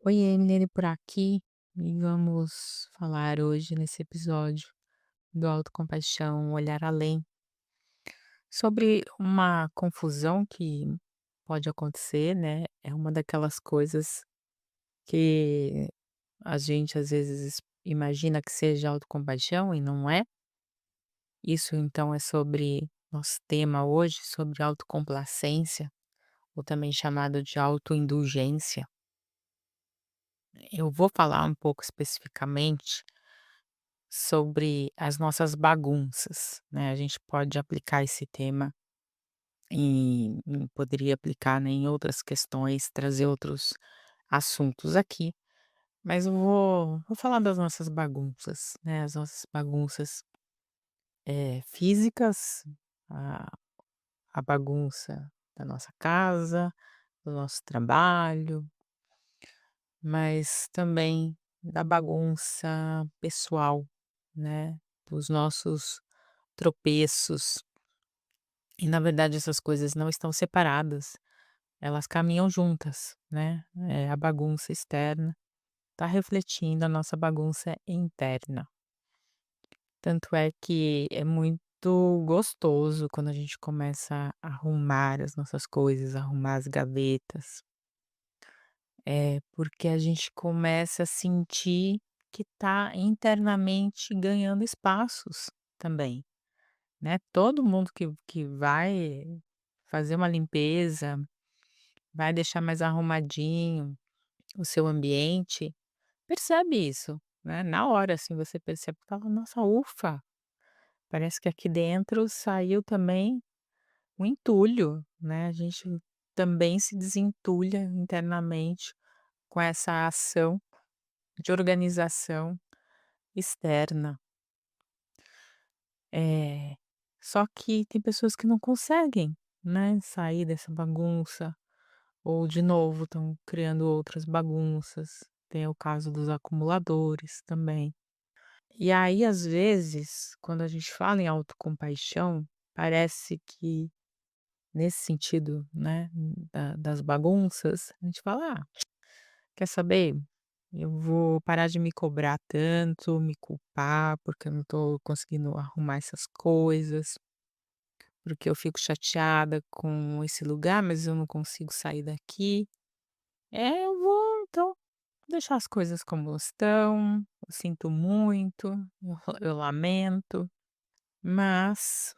Oi, Emily por aqui e vamos falar hoje nesse episódio do autocompaixão, um olhar além, sobre uma confusão que pode acontecer, né? É uma daquelas coisas que a gente às vezes imagina que seja autocompaixão e não é. Isso então é sobre nosso tema hoje, sobre autocomplacência, ou também chamado de autoindulgência. Eu vou falar um pouco especificamente sobre as nossas bagunças, né, a gente pode aplicar esse tema poderia aplicar, né, em outras questões, trazer outros assuntos aqui, mas eu vou falar das nossas bagunças, né, as nossas bagunças, físicas, a a bagunça da nossa casa, do nosso trabalho, mas também da bagunça pessoal, né, dos nossos tropeços. E na verdade essas coisas não estão separadas, elas caminham juntas, né, a bagunça externa está refletindo a nossa bagunça interna. Tanto é que é muito gostoso quando a gente começa a arrumar as nossas coisas, arrumar as gavetas, porque a gente começa a sentir que está internamente ganhando espaços também. Né, todo mundo que vai fazer uma limpeza, vai deixar mais arrumadinho o seu ambiente, percebe isso, né, na hora, assim, você percebe, fala: "Nossa, ufa, parece que aqui dentro saiu também um entulho", né, a gente também se desentulha internamente com essa ação de organização externa. É, só que tem pessoas que não conseguem, né, sair dessa bagunça, ou de novo estão criando outras bagunças. Tem o caso dos acumuladores também. E aí, às vezes, quando a gente fala em autocompaixão, parece que nesse sentido, né, das bagunças, a gente fala: "Ah, quer saber? Eu vou parar de me cobrar tanto, me culpar, porque eu não estou conseguindo arrumar essas coisas". Porque eu fico chateada com esse lugar, mas eu não consigo sair daqui. Eu vou então deixar as coisas como estão. Eu sinto muito, eu lamento, mas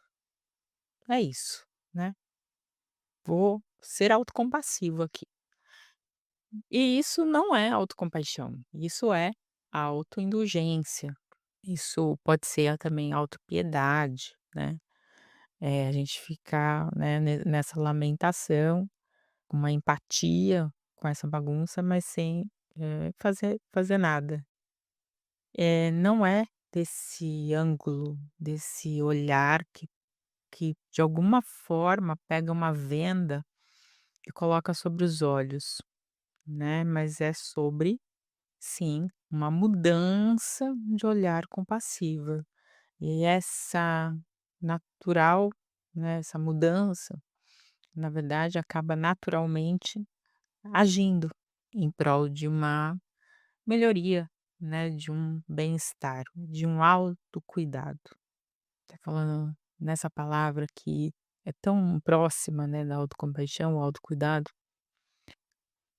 é isso, né. Vou ser autocompassivo aqui. E isso não é autocompaixão, isso é autoindulgência. Isso pode ser também autopiedade, né. A gente ficar, né, nessa lamentação, uma empatia com essa bagunça, mas sem, fazer nada. Não é desse ângulo, desse olhar que de alguma forma pega uma venda e coloca sobre os olhos, né, mas é sobre, sim, uma mudança de olhar compassiva. E essa natural, né, essa mudança, na verdade, acaba naturalmente agindo em prol de uma melhoria, né, de um bem-estar, de um autocuidado. Tá falando nessa palavra que é tão próxima, né, da autocompaixão, o autocuidado.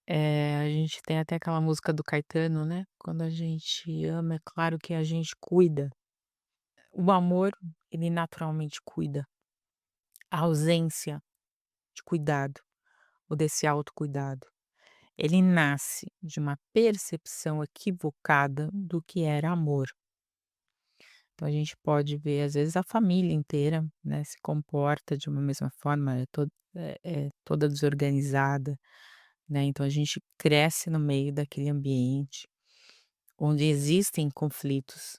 A gente tem até aquela música do Caetano, né, quando a gente ama, é claro que a gente cuida. O amor, ele naturalmente cuida. A ausência de cuidado, ou desse autocuidado, ele nasce de uma percepção equivocada do que era amor. Então a gente pode ver, às vezes, a família inteira, né, se comporta de uma mesma forma, é toda desorganizada, né, então a gente cresce no meio daquele ambiente, onde existem conflitos,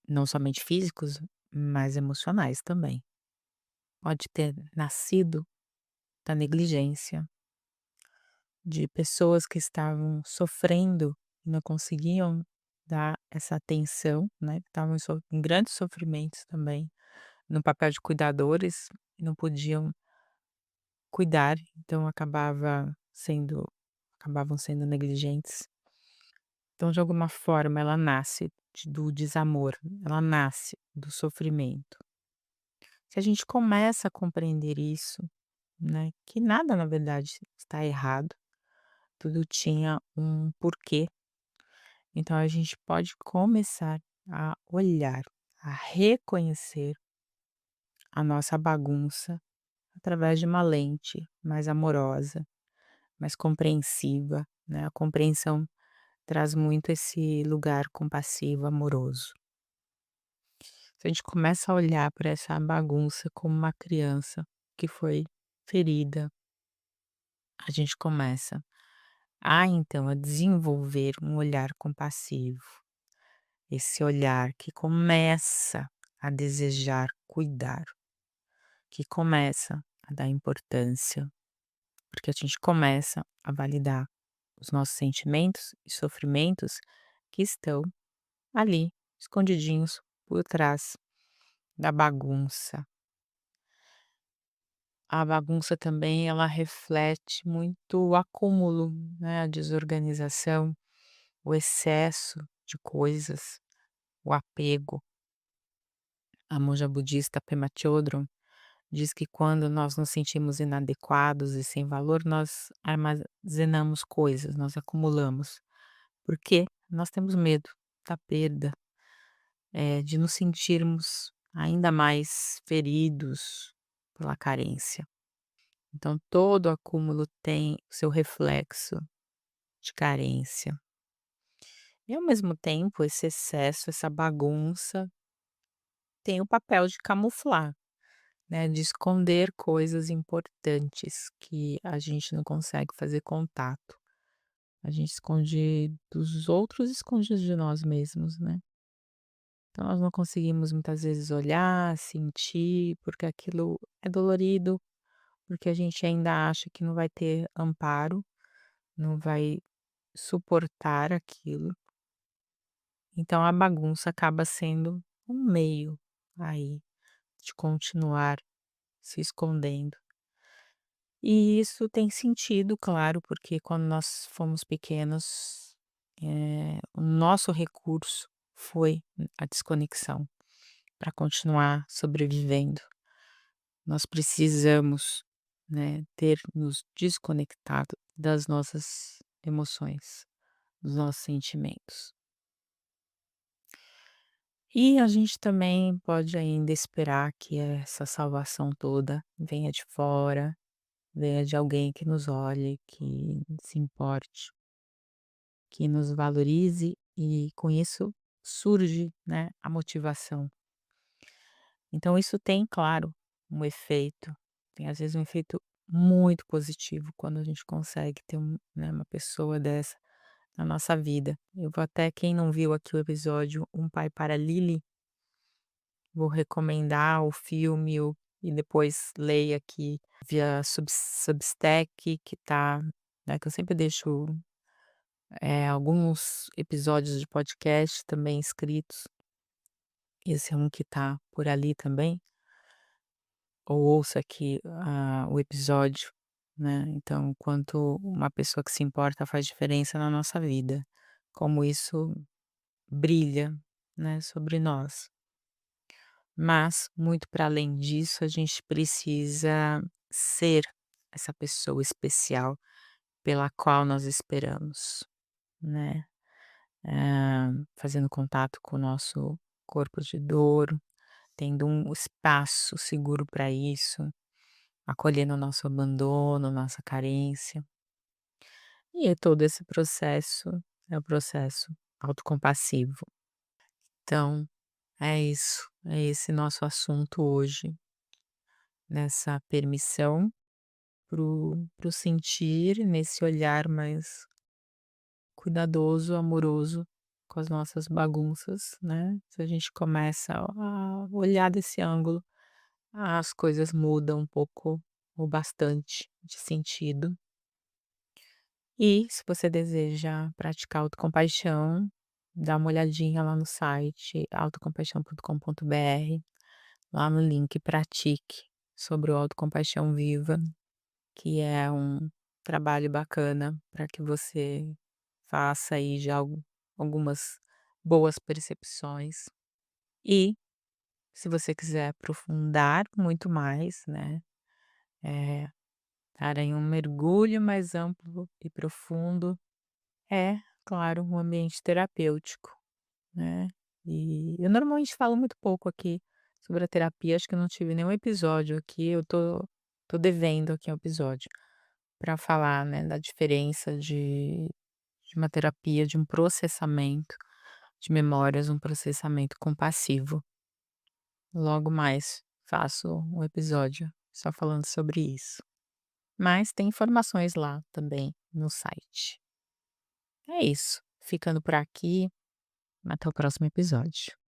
não somente físicos, mas emocionais também. Pode ter nascido da negligência de pessoas que estavam sofrendo e não conseguiam dar essa atenção, né, que estavam em grandes sofrimentos também, no papel de cuidadores, e não podiam cuidar, então acabavam sendo negligentes. Então, de alguma forma, ela nasce do desamor, ela nasce do sofrimento. Se a gente começa a compreender isso, né, que nada na verdade está errado, tudo tinha um porquê, então a gente pode começar a olhar, a reconhecer a nossa bagunça através de uma lente mais amorosa, mais compreensiva, né? A compreensão traz muito esse lugar compassivo, amoroso. Se a gente começa a olhar para essa bagunça como uma criança que foi ferida, a gente começa então a desenvolver um olhar compassivo. Esse olhar que começa a desejar cuidar, que começa a dar importância, porque a gente começa a validar os nossos sentimentos e sofrimentos que estão ali, escondidinhos por trás da bagunça. A bagunça também ela reflete muito o acúmulo, né, a desorganização, o excesso de coisas, o apego. A monja budista Pema Chodron diz que quando nós nos sentimos inadequados e sem valor, nós armazenamos coisas, nós acumulamos. Porque nós temos medo da perda, de nos sentirmos ainda mais feridos pela carência. Então, todo acúmulo tem o seu reflexo de carência. E, ao mesmo tempo, esse excesso, essa bagunça, tem o papel de camuflar, né, de esconder coisas importantes que a gente não consegue fazer contato. A gente esconde dos outros, esconde de nós mesmos, né. Então nós não conseguimos muitas vezes olhar, sentir, porque aquilo é dolorido, porque a gente ainda acha que não vai ter amparo, não vai suportar aquilo. Então a bagunça acaba sendo um meio aí de continuar se escondendo. E isso tem sentido, claro, porque quando nós fomos pequenos, o nosso recurso foi a desconexão para continuar sobrevivendo. Nós precisamos, né, ter nos desconectado das nossas emoções, dos nossos sentimentos. E a gente também pode ainda esperar que essa salvação toda venha de fora, venha de alguém que nos olhe, que se importe, que nos valorize e com isso surge, né, a motivação. Então isso tem, claro, um efeito, tem às vezes um efeito muito positivo quando a gente consegue ter né, uma pessoa dessa na nossa vida. Eu vou até quem não viu aqui o episódio Um Pai para Lily, vou recomendar o filme e depois leia aqui via Substack que tá, né, que eu sempre deixo, alguns episódios de podcast também escritos, esse é um que tá por ali também, ou ouça aqui, o episódio, né, então quanto uma pessoa que se importa faz diferença na nossa vida, como isso brilha, né, sobre nós. Mas, muito para além disso, a gente precisa ser essa pessoa especial pela qual nós esperamos, né. Fazendo contato com o nosso corpo de dor, tendo um espaço seguro para isso, acolhendo o nosso abandono, nossa carência. E todo esse processo é o processo autocompassivo. Então, é isso, é esse nosso assunto hoje, nessa permissão para o sentir, nesse olhar mais cuidadoso, amoroso com as nossas bagunças, né. Se a gente começa a olhar desse ângulo, as coisas mudam um pouco ou bastante de sentido. E se você deseja praticar autocompaixão, dá uma olhadinha lá no site autocompaixão.com.br, lá no link "Pratique", sobre o autocompaixão viva, que é um trabalho bacana para que você faça aí já algumas boas percepções e, se você quiser aprofundar muito mais, né, eh, dar aí um mergulho mais amplo e profundo, é, claro, um ambiente terapêutico, né. E eu normalmente falo muito pouco aqui sobre a terapia, acho que eu não tive nenhum episódio aqui, eu tô devendo aqui um episódio para falar, né, da diferença de uma terapia, de um processamento de memórias, um processamento compassivo. Logo mais faço um episódio só falando sobre isso. Mas tem informações lá também no site. É isso, ficando por aqui, até o próximo episódio.